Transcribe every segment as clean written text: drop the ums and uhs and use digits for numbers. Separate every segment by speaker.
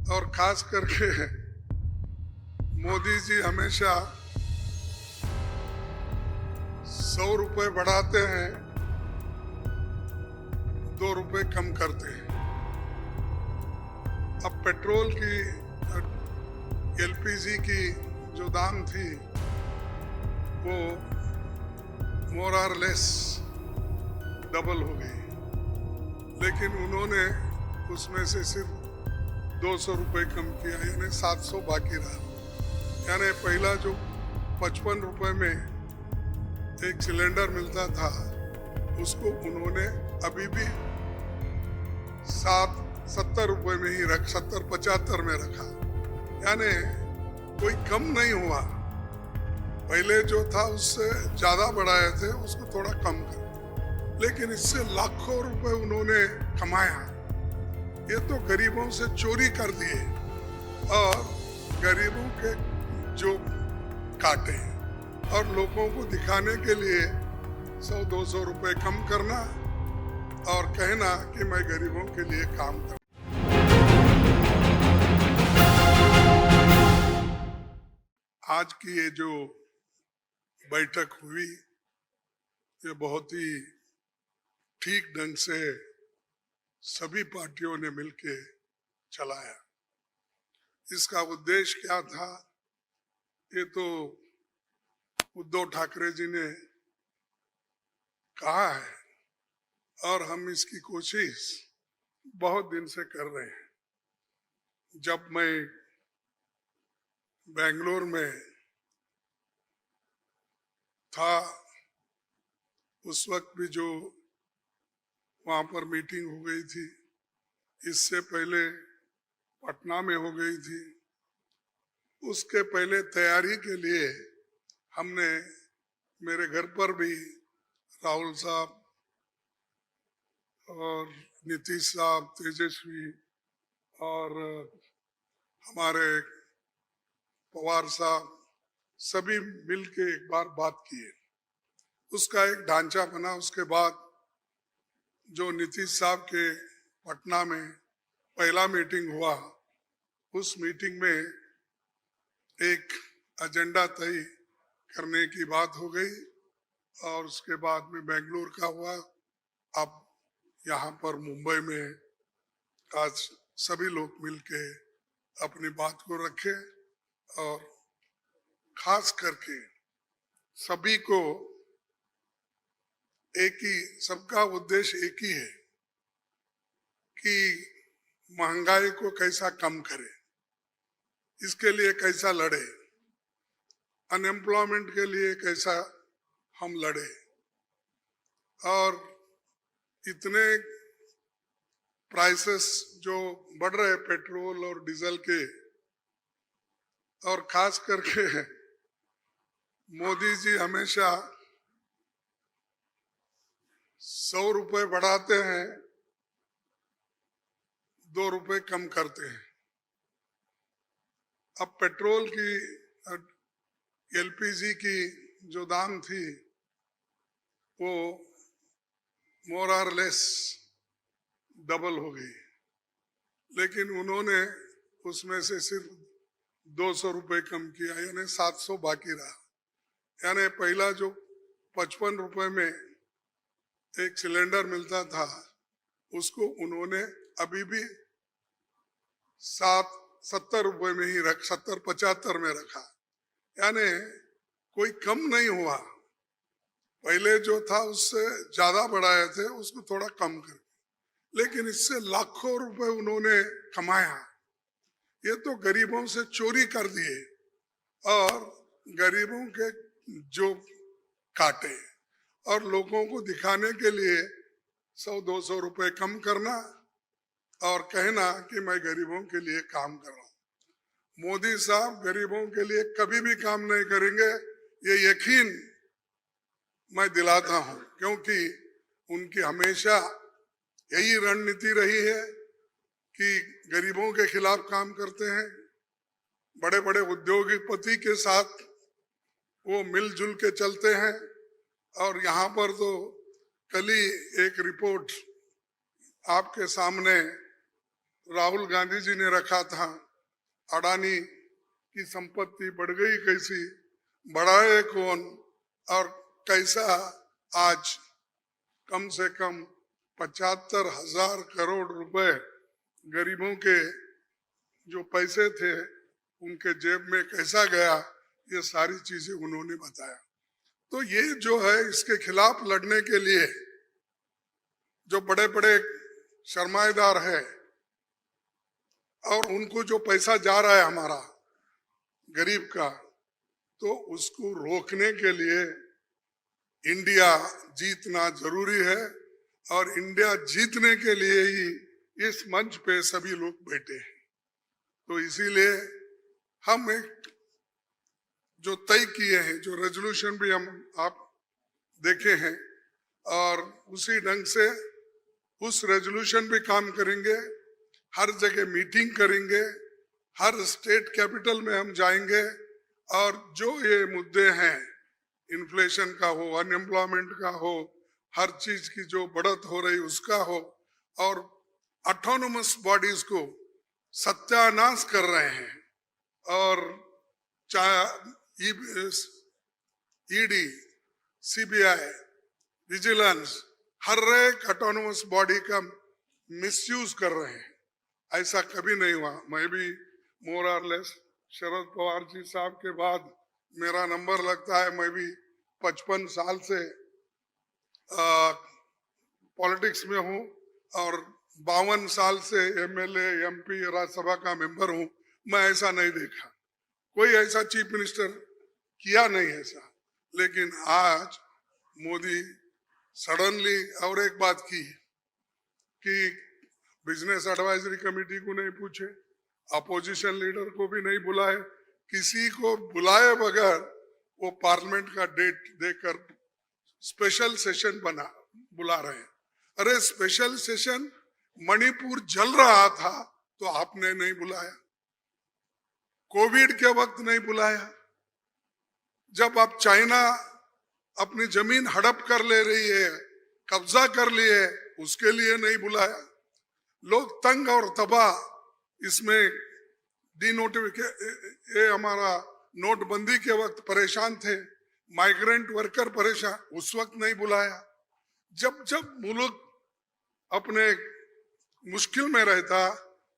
Speaker 1: और खास करके मोदी जी हमेशा 100 रुपए बढ़ाते हैं, 2 रुपए कम करते हैं। अब पेट्रोल की, एलपीजी की जो दाम थी वो मोर और लेस डबल हो गई, लेकिन उन्होंने उसमें से सिर्फ 200 रुपए कम किया, यानी 700 बाकी रहा। यानी पहला जो 55 रुपए में एक सिलेंडर मिलता था उसको उन्होंने अभी भी 70 रुपए में ही 70-75 में रखा, यानी कोई कम नहीं हुआ। पहले जो था उससे ज्यादा बढ़ाए थे, उसको थोड़ा कम कर, लेकिन इससे लाखों रुपए उन्होंने कमाया। ये तो गरीबों से चोरी कर दिए और गरीबों के जो काटे और लोगों को दिखाने के लिए 100-200 रुपए कम करना और कहना कि मैं गरीबों के लिए काम कर। आज की ये जो बैठक हुई ये बहुत ही ठीक ढंग से सभी पार्टियों ने मिलके चलाया। इसका उद्देश्य क्या था ये तो उद्धव ठाकरे जी ने कहा है और हम इसकी कोशिश बहुत दिन से कर रहे हैं। जब मैं बेंगलोर में था उस वक्त भी जो वहां पर मीटिंग हो गई थी, इससे पहले पटना में हो गई थी, उसके पहले तैयारी के लिए हमने मेरे घर पर भी राहुल साहब और नीतीश साहब, तेजस्वी और हमारे पवार साहब सभी मिलके एक बार बात किए। उसका एक ढांचा बना। उसके बाद जो नीतीश साहब के पटना में पहला मीटिंग हुआ, उस मीटिंग में एक एजेंडा तय करने की बात हो गई और उसके बाद में बेंगलुरु का हुआ। अब यहाँ पर मुंबई में आज सभी लोग मिलके अपनी बात को रखे और खास करके सभी को एक ही, सबका उद्देश्य एक ही है कि महंगाई को कैसा कम करे, इसके लिए कैसा लड़े, अनएम्प्लॉयमेंट के लिए कैसा हम लड़े। और इतने प्राइसेस जो बढ़ रहे पेट्रोल और डीजल के, और खास करके मोदी जी हमेशा 100 रुपए बढ़ाते हैं, 2 रुपए कम करते हैं। अब पेट्रोल की, एलपीजी की जो दाम थी वो मोर और लेस डबल हो गई, लेकिन उन्होंने उसमें से सिर्फ 200 रुपए कम किया, यानी 700 बाकी रहा। यानी पहला जो 55 रुपए में एक सिलेंडर मिलता था उसको उन्होंने अभी भी 70 रुपए में ही 70-75 में रखा, यानी कोई कम नहीं हुआ। पहले जो था उससे ज्यादा बढ़ाए थे, उसको थोड़ा कम कर, लेकिन इससे लाखों रुपए उन्होंने कमाया। ये तो गरीबों से चोरी कर दिए और गरीबों के जो काटे और लोगों को दिखाने के लिए 100-200 रुपए कम करना और कहना कि मैं गरीबों के लिए काम कर रहा हूं। मोदी साहब गरीबों के लिए कभी भी काम नहीं करेंगे, ये यकीन मैं दिलाता हूं, क्योंकि उनकी हमेशा यही रणनीति रही है कि गरीबों के खिलाफ काम करते हैं। बड़े बड़े उद्योगपति के साथ वो मिलजुल के चलते हैं। और यहाँ पर तो कल ही एक रिपोर्ट आपके सामने राहुल गांधी जी ने रखा था, अडानी की संपत्ति बढ़ गई कैसी, बढ़ाए कौन, और कैसा आज कम से कम 75,000 करोड़ रुपए गरीबों के जो पैसे थे उनके जेब में कैसा गया, ये सारी चीजें उन्होंने बताया। तो ये जो है, इसके खिलाफ लड़ने के लिए जो बड़े बड़े सरमाएदार है और उनको जो पैसा जा रहा है हमारा गरीब का, तो उसको रोकने के लिए इंडिया जीतना जरूरी है। और इंडिया जीतने के लिए ही इस मंच पे सभी लोग बैठे हैं। तो इसीलिए हम एक जो तय किए हैं, जो रेजोल्यूशन भी हम आप देखे हैं, और उसी ढंग से उस रेजोल्यूशन पे काम करेंगे। हर जगह मीटिंग करेंगे, हर स्टेट कैपिटल में हम जाएंगे, और जो ये मुद्दे हैं, इन्फ्लेशन का हो, अनएम्प्लॉयमेंट का हो, हर चीज की जो बढ़त हो रही उसका हो, और ऑटोनोमस बॉडीज को सत्यानाश कर रहे हैं, और चाहे ईडी, सीबीआई, विजिलेंस, हर एक ऑटोनोमस बॉडी का मिसयूज कर रहे हैं। ऐसा कभी नहीं हुआ। मैं भी मोर और लेस शरद पवार जी साहब के बाद मेरा नंबर लगता है। मैं भी 55 साल से पॉलिटिक्स में हूँ, और 52 साल से एमएलए, एमपी, राज्यसभा का मेंबर हूँ। मैं ऐसा नहीं देखा, कोई ऐसा चीफ मिनिस्टर किया नहीं ऐसा। लेकिन आज मोदी सडनली और एक बात की कि बिजनेस एडवाइजरी कमेटी को नहीं पूछे, अपोजिशन लीडर को भी नहीं बुलाए, किसी को बुलाए बगैर वो पार्लियामेंट का डेट देकर स्पेशल सेशन बुला रहे हैं। अरे स्पेशल सेशन, मणिपुर जल रहा था तो आपने नहीं बुलाया, कोविड के वक्त नहीं बुलाया, जब आप चाइना अपनी जमीन हड़प कर ले रही है, कब्जा कर लिए, उसके लिए नहीं बुलाया। लोग तंग और तबाह इसमें ये हमारा नोटबंदी के वक्त परेशान थे, माइग्रेंट वर्कर परेशान, उस वक्त नहीं बुलाया। जब जब मुल्क अपने मुश्किल में रहता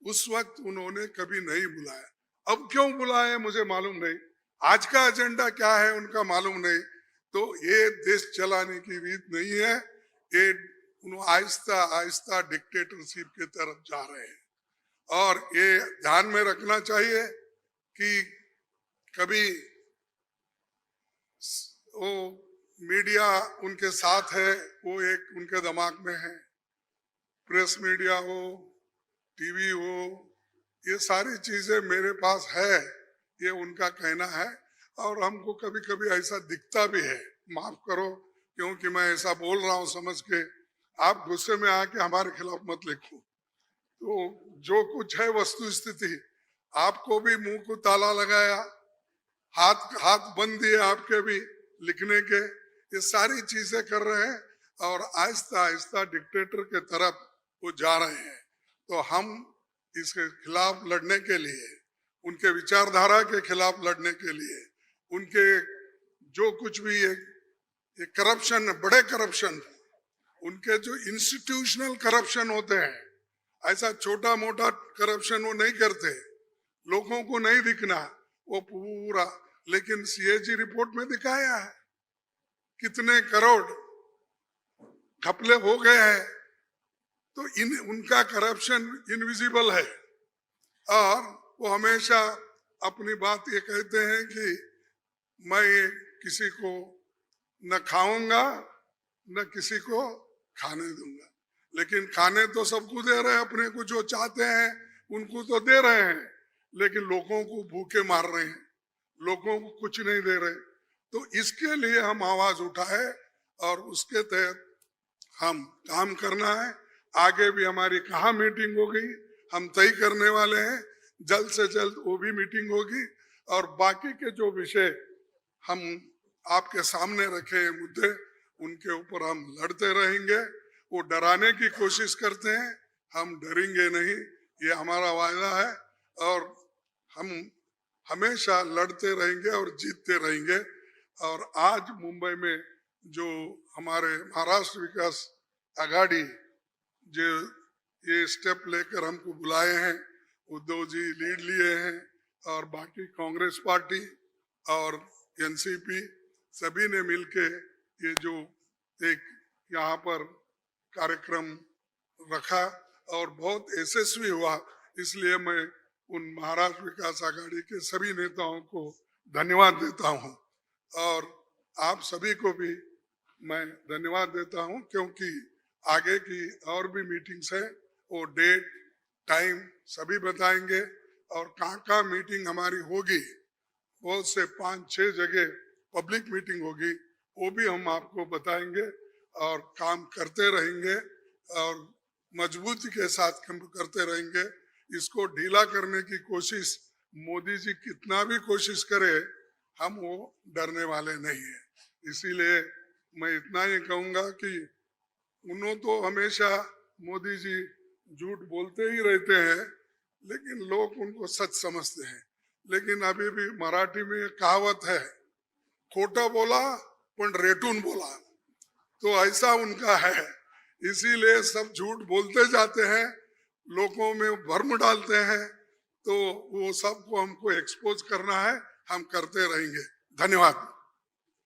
Speaker 1: उस वक्त उन्होंने कभी नहीं बुलाया। अब क्यों बुलाए मुझे मालूम नहीं, आज का एजेंडा क्या है उनका मालूम नहीं। तो ये देश चलाने की रीत नहीं है, ये आहिस्ता आहिस्ता डिक्टेटरशिप की तरफ जा रहे हैं। और ये ध्यान में रखना चाहिए कि कभी वो मीडिया उनके साथ है, वो एक उनके दिमाग में है, प्रेस मीडिया हो, टीवी हो, ये सारी चीजें मेरे पास है, ये उनका कहना है। और हमको कभी कभी ऐसा दिखता भी है, माफ करो क्योंकि मैं ऐसा बोल रहा हूं समझ के, आप गुस्से में आके हमारे खिलाफ मत लिखो। तो जो कुछ है वस्तु स्थिति, आपको भी मुंह को ताला लगाया, हाथ बंद दिए आपके भी लिखने के, ये सारी चीजें कर रहे हैं और आहिस्ता आहिस्ता डिक्टेटर के तरफ वो जा रहे हैं। तो हम इसके खिलाफ लड़ने के लिए, उनके विचारधारा के खिलाफ लड़ने के लिए, उनके जो कुछ भी ये करप्शन, बड़े करप्शन, उनके जो इंस्टीट्यूशनल करप्शन होते हैं, ऐसा छोटा मोटा करप्शन वो नहीं करते, लोगों को नहीं दिखना वो पूरा। लेकिन सीएजी रिपोर्ट में दिखाया है कितने करोड़ घपले हो गए हैं। तो उनका करप्शन इनविजिबल है, और वो हमेशा अपनी बात ये कहते हैं कि मैं किसी को न खाऊंगा न किसी को खाने दूंगा। लेकिन खाने तो सबको दे रहे हैं, अपने को जो चाहते हैं उनको तो दे रहे हैं, लेकिन लोगों को भूखे मार रहे हैं, लोगों को कुछ नहीं दे रहे। तो इसके लिए हम आवाज उठाए और उसके तहत हम काम करना है। आगे भी हमारी कहाँ मीटिंग होगी हम तय करने वाले हैं, जल्द से जल्द वो भी मीटिंग होगी। और बाकी के जो विषय हम आपके सामने रखे मुद्दे, उनके ऊपर हम लड़ते रहेंगे। वो डराने की कोशिश करते हैं, हम डरेंगे नहीं, ये हमारा वायदा है और हम हमेशा लड़ते रहेंगे और जीतते रहेंगे। और आज मुंबई में जो हमारे महाराष्ट्र विकास आघाड़ी जो ये स्टेप लेकर हमको बुलाए हैं, उद्धव जी लीड लिए हैं और बाकी कांग्रेस पार्टी और एनसीपी सभी ने मिलके ये जो एक यहाँ पर कार्यक्रम रखा और बहुत यशस्वी हुआ, इसलिए मैं उन महाराष्ट्र विकास आघाड़ी के सभी नेताओं को धन्यवाद देता हूँ और आप सभी को भी मैं धन्यवाद देता हूँ, क्योंकि आगे की और भी मीटिंग्स है, वो डेट टाइम सभी बताएंगे और कहाँ मीटिंग हमारी होगी, बहुत से 5-6 जगह पब्लिक मीटिंग होगी, वो भी हम आपको बताएंगे और काम करते रहेंगे और मजबूती के साथ काम करते रहेंगे। इसको ढीला करने की कोशिश मोदी जी कितना भी कोशिश करे, हम वो डरने वाले नहीं है। इसीलिए मैं इतना ही कहूंगा कि उन्होंने तो हमेशा मोदी जी झूठ बोलते ही रहते हैं, लेकिन लोग उनको सच समझते हैं। लेकिन अभी भी मराठी में एक कहावत है, खोटा बोला पण रेटून बोला, तो ऐसा उनका है। इसीलिए सब झूठ बोलते जाते हैं, लोगों में भ्रम डालते हैं, तो वो सबको हमको एक्सपोज करना है, हम करते रहेंगे। धन्यवाद।